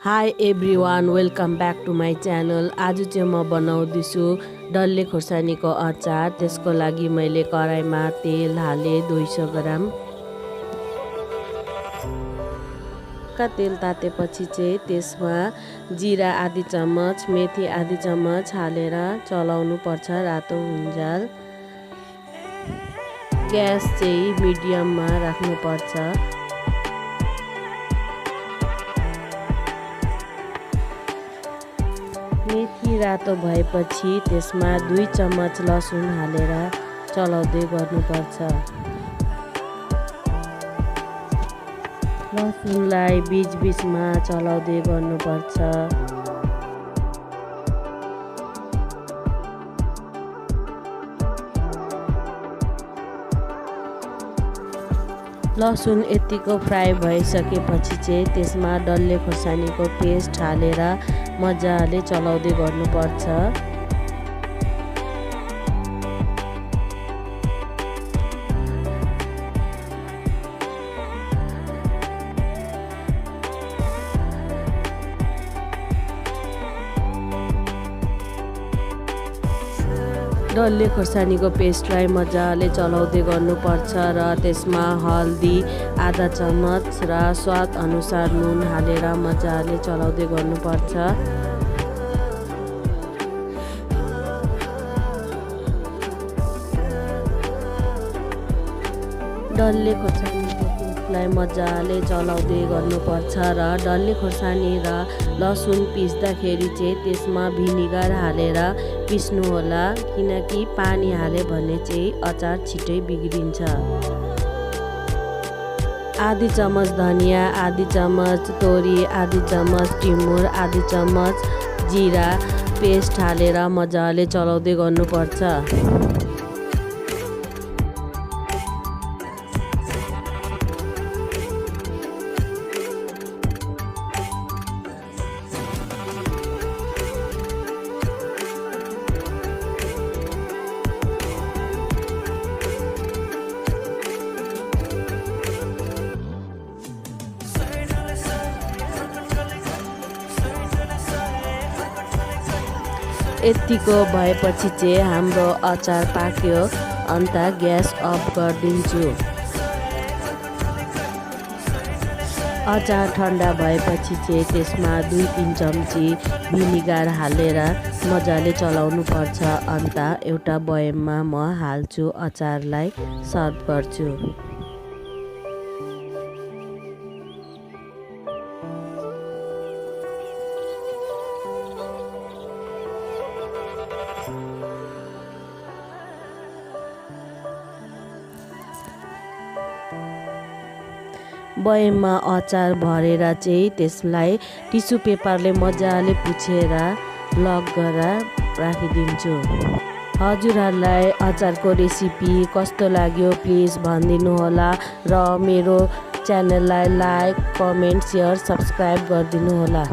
High everyone, welcome back to my channel. आज चाहिँ म बनाउँदैछु डल्ले खुर्सानीको अचार। त्यसको लागि मैले कराईमा तेल हाले 200 ग्राम। तेल तातेपछि चाहिँ त्यसमा जिरा आधी चम्मच, मेथी आधी चम्मच हालेर चलाउनु पर्छ रातो हुन्जाल। ग्यास चाहिँ मिडियममा राख्नु पर्छ। मेथी रातो भएपछि त्यसमा 2 चम्मच लसुन हालेर चलाउँदै गर्नुपर्छ। लसुनलाई बीचमा चलाउँदै गर्नुपर्छ। लसुन यतिको फ्राई भइसकेपछि चाहिँ त्यसमा डल्ले खुर्सानीको पेस्ट हालेर मजाले चलाउँदै गर्नुपर्छ। डल्ले खुर्सानीको पेस्टलाई मजाले चलाउँदै गर्नुपर्छ र त्यसमा हल्दी आधा चम्मच र स्वाद अनुसार नुन हालेर मजाले चलाउँदै गर्नुपर्छ। डल्ले खुर्सानीको पेस्टलाई मजाले चलाउँदै गर्नुपर्छ र डल्ले खुर्सानी र लसुन पिस्दाखेरि चाहिँ त्यसमा भिनेगर हालेर पिस्नु होला, किनकि पानी हाल्यो भने चाहिँ अचार छिटै बिग्रिन्छ। आधी चम्मच धनिया, आधी चम्मच तोरी, आधी चम्मच टिमुर, आधी चम्मच जिरा पेस्ट हालेर मजाले चलाउँदै गर्नुपर्छ। यतिको भएपछि चाहिँ हाम्रो अचार पाक्यो। अन्त ग्यास अफ गरिदिन्छु। अचार ठन्डा भएपछि चाहिँ त्यसमा 2-3 चम्ची भिनेगर हालेर मजाले चलाउनु पर्छ। अन्त एउटा बयममा म हाल्छु, अचारलाई सर्भ गर्छु। बयममा अचार भरेर चाहिँ त्यसलाई टिस्यु पेपरले मजाले पुछेर लक गरेर राखिदिन्छु। हजुरहरूलाई अचारको रेसिपी कस्तो लाग्यो प्लिज भनिदिनु होला र मेरो च्यानललाई लाइक, कमेन्ट, सेयर, सब्सक्राइब गरिदिनु होला।